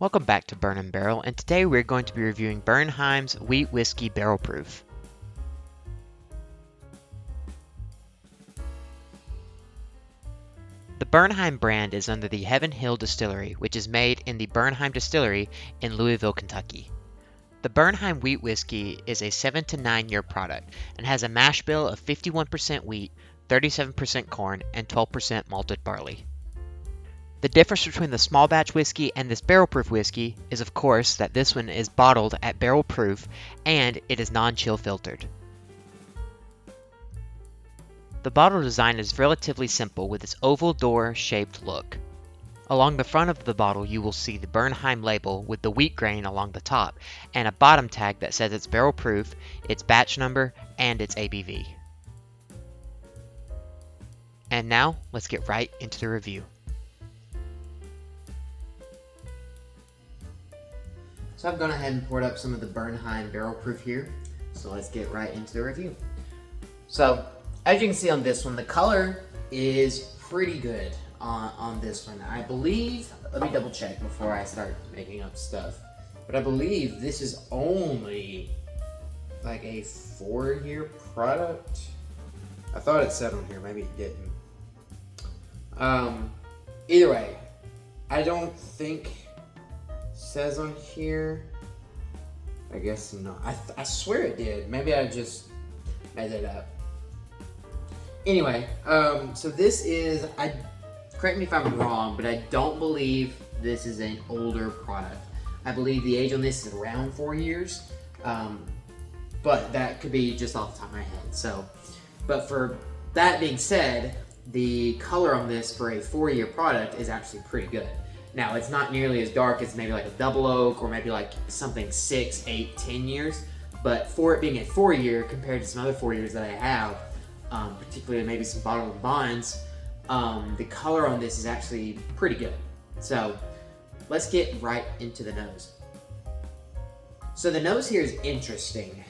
Welcome back to Burnham Barrel, and today we're going to be reviewing Bernheim's Wheat Whiskey Barrel Proof. The Bernheim brand is under the Heaven Hill Distillery, which is made in the Bernheim Distillery in Louisville, Kentucky. The Bernheim Wheat Whiskey is a 7 to 9 year product and has a mash bill of 51% wheat, 37% corn, and 12% malted barley. The difference between the small batch whiskey and this barrel proof whiskey is of course that this one is bottled at barrel proof and it is non-chill filtered. The bottle design is relatively simple with its oval door shaped look. Along the front of the bottle you will see the Bernheim label with the wheat grain along the top and a bottom tag that says it's barrel proof, its batch number, and its ABV. And now let's get right into the review. So I've gone ahead and poured up some of the Bernheim barrel proof here. So let's get right into the review. So as you can see on this one, the color is pretty good on this one. I believe, let me double check before I start making up stuff. But I believe this is only like a 4-year product. I thought it said on here, maybe it didn't. Either way, I don't think says on here. I guess not. I swear it did. Maybe I just made that up. Anyway, so this is, correct me if I'm wrong, but I don't believe this is an older product. I believe the age on this is around 4 years, but that could be just off the top of my head. So, but for that being said, the color on this for a 4-year product is actually pretty good. Now, it's not nearly as dark as maybe like a double oak or maybe like something 6, 8, 10 years. But for it being a 4-year compared to some other 4 years that I have, particularly maybe some bottle and bonds, the color on this is actually pretty good. So let's get right into the nose. So the nose here is interesting.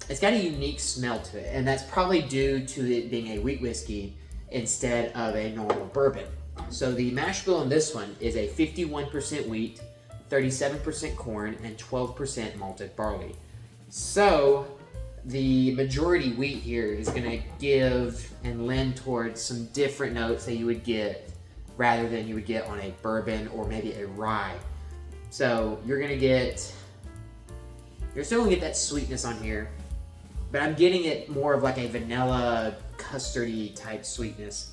It's got a unique smell to it, and that's probably due to it being a wheat whiskey instead of a normal bourbon. So the mash bill on this one is a 51% wheat, 37% corn, and 12% malted barley. So the majority wheat here is going to give and lend towards some different notes that you would get rather than you would get on a bourbon or maybe a rye. So you're still going to get that sweetness on here, but I'm getting it more of like a vanilla custardy type sweetness.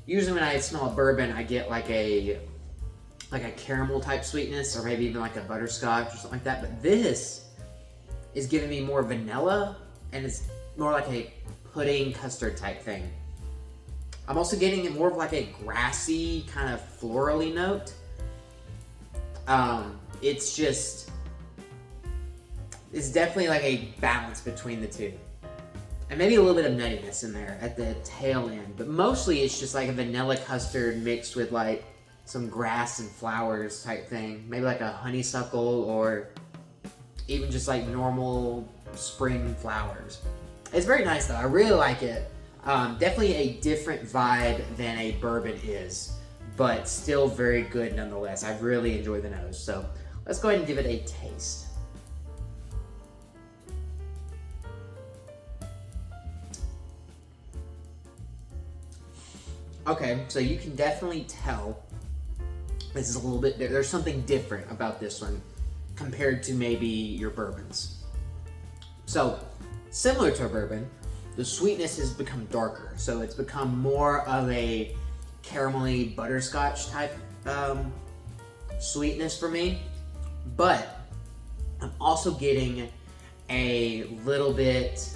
Usually when I smell a bourbon, I get like a caramel type sweetness or maybe even like a butterscotch or something like that. But this is giving me more vanilla and it's more like a pudding custard type thing. I'm also getting it more of like a grassy kind of florally note. It's definitely like a balance between the two. And maybe a little bit of nuttiness in there at the tail end. But mostly it's just like a vanilla custard mixed with like some grass and flowers type thing. Maybe like a honeysuckle or even just like normal spring flowers. It's very nice though. I really like it. Definitely a different vibe than a bourbon is. But still very good nonetheless. I really enjoy the nose. So let's go ahead and give it a taste. Okay, so you can definitely tell this is a little bit, there's something different about this one compared to maybe your bourbons. So, similar to a bourbon, the sweetness has become darker. So it's become more of a caramelly butterscotch type sweetness for me. But I'm also getting a little bit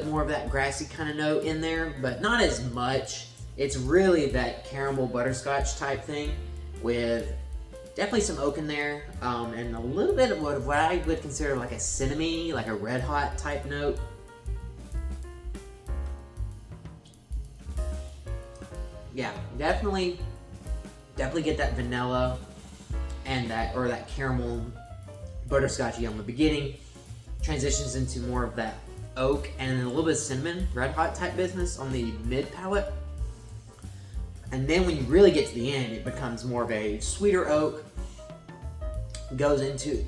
more of that grassy kind of note in there, but not as much. It's really that caramel butterscotch type thing with definitely some oak in there, and a little bit of what I would consider like a cinnamony, like a red hot type note. Yeah, definitely get that vanilla and that caramel butterscotchy on the beginning. Transitions into more of that oak and a little bit of cinnamon, red hot type business on the mid palate. And then when you really get to the end, it becomes more of a sweeter oak.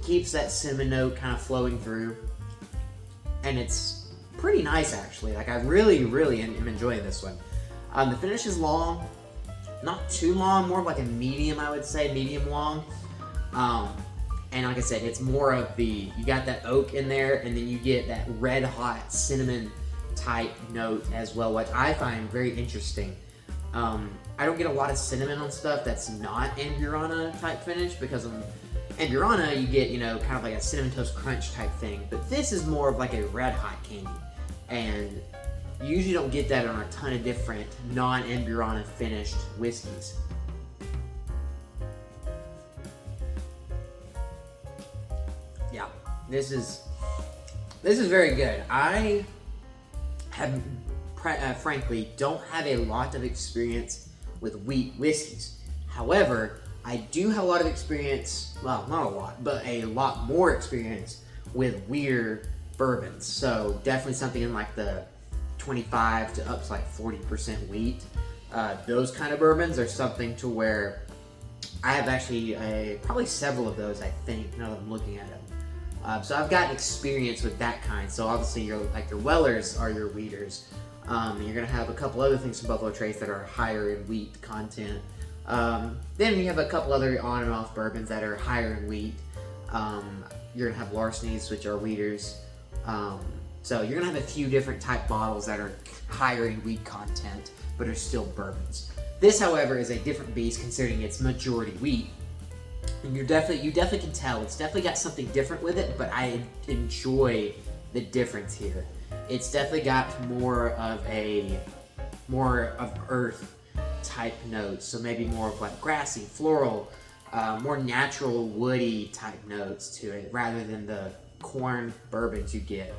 Keeps that cinnamon note kind of flowing through. And it's pretty nice, actually. Like, I really, really am enjoying this one. The finish is long. Not too long, more of like a medium, I would say, medium long. And like I said, it's more of you got that oak in there, and then you get that red hot cinnamon type note as well, which I find very interesting. I don't get a lot of cinnamon on stuff that's not Amburana type finish, because on Amburana you get, kind of like a cinnamon toast crunch type thing, but this is more of like a red hot candy, and you usually don't get that on a ton of different non-Amburana finished whiskeys. Yeah, this is very good. I have, frankly, don't have a lot of experience with wheat whiskeys. However, I do have a lot of experience, well, not a lot, but a lot more experience with weird bourbons. So definitely something in like the 25 to up to like 40% wheat. Those kind of bourbons are something to where I have actually probably several of those, I think, now that I'm looking at them. So I've got experience with that kind. So obviously your Wellers are your wheaters. You're gonna have a couple other things from Buffalo Trace that are higher in wheat content. Then you have a couple other on and off bourbons that are higher in wheat. You're gonna have Larcenies, which are wheaters. So you're gonna have a few different type bottles that are higher in wheat content, but are still bourbons. This, however, is a different beast considering it's majority wheat. And you definitely can tell it's definitely got something different with it, but I enjoy the difference here. It's definitely got more of earth type notes, so maybe more of like grassy, floral, more natural woody type notes to it rather than the corn bourbons you get.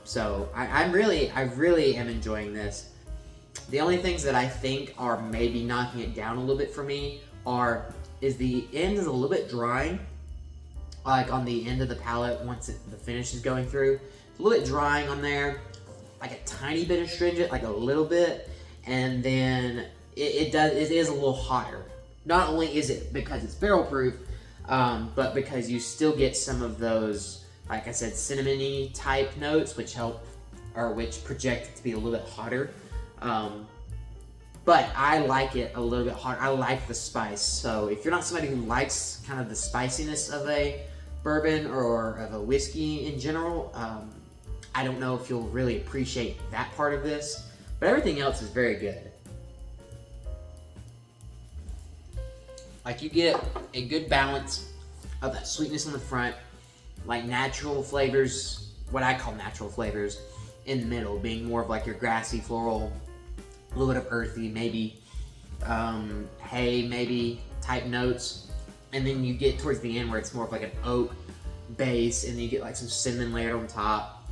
So I really am enjoying this. The only things that I think are maybe knocking it down a little bit for me is the end is a little bit drying, like on the end of the palate once the finish is going through. It's a little bit drying on there, like a tiny bit astringent, like a little bit, and then it is a little hotter. Not only is it because it's barrel proof, but because you still get some of those, like I said, cinnamony type notes, which project it to be a little bit hotter. But I like it a little bit hotter. I like the spice. So if you're not somebody who likes kind of the spiciness of a bourbon or of a whiskey in general, I don't know if you'll really appreciate that part of this, but everything else is very good. Like, you get a good balance of that sweetness on the front, like natural flavors, what I call natural flavors, in the middle, being more of like your grassy, floral, a little bit of earthy, maybe hay, maybe type notes. And then you get towards the end where it's more of like an oak base, and then you get like some cinnamon layered on top.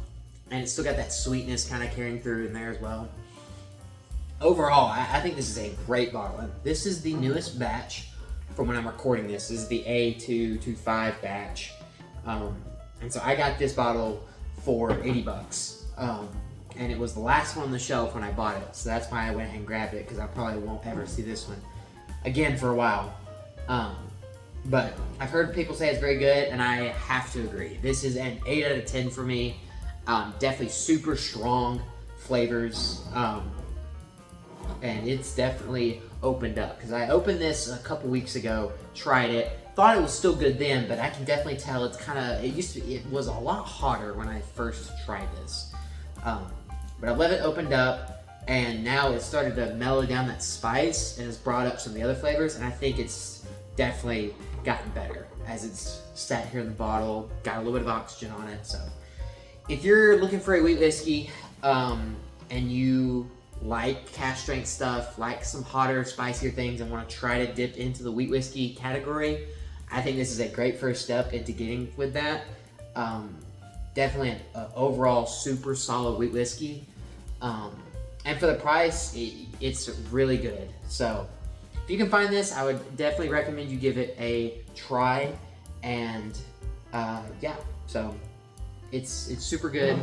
And it's still got that sweetness kind of carrying through in there as well. Overall, I think this is a great bottle. This is the newest batch from when I'm recording this. This is the A225 batch. And so I got this bottle for $80. And it was the last one on the shelf when I bought it. So that's why I went ahead and grabbed it, because I probably won't ever see this one again for a while. But I've heard people say it's very good, and I have to agree. This is an 8 out of 10 for me. Definitely super strong flavors. And it's definitely opened up, because I opened this a couple weeks ago, tried it, thought it was still good then, but I can definitely tell it's it was a lot hotter when I first tried this. But I let it opened up, and now it's started to mellow down that spice, and it's brought up some of the other flavors, and I think it's definitely gotten better as it's sat here in the bottle, got a little bit of oxygen on it. So if you're looking for a wheat whiskey, and you like cask strength stuff, like some hotter, spicier things, and want to try to dip into the wheat whiskey category, I think this is a great first step into getting with that. Definitely an overall super solid wheat whiskey. And for the price, it's really good. So if you can find this, I would definitely recommend you give it a try. And yeah, so it's super good.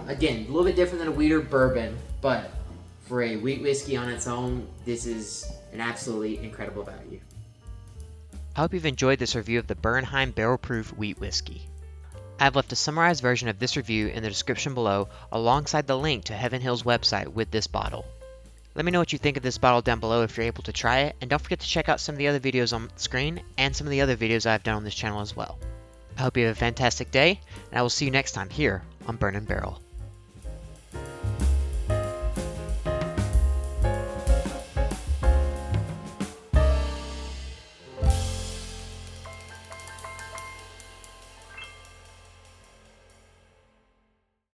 Again, a little bit different than a wheater bourbon, but For a wheat whiskey on its own, this is an absolutely incredible value. I hope you've enjoyed this review of the Bernheim Barrel Proof Wheat Whiskey. I have left a summarized version of this review in the description below alongside the link to Heaven Hill's website with this bottle. Let me know what you think of this bottle down below if you're able to try it, and don't forget to check out some of the other videos on the screen and some of the other videos I've done on this channel as well. I hope you have a fantastic day, and I will see you next time here on Burn and Barrel.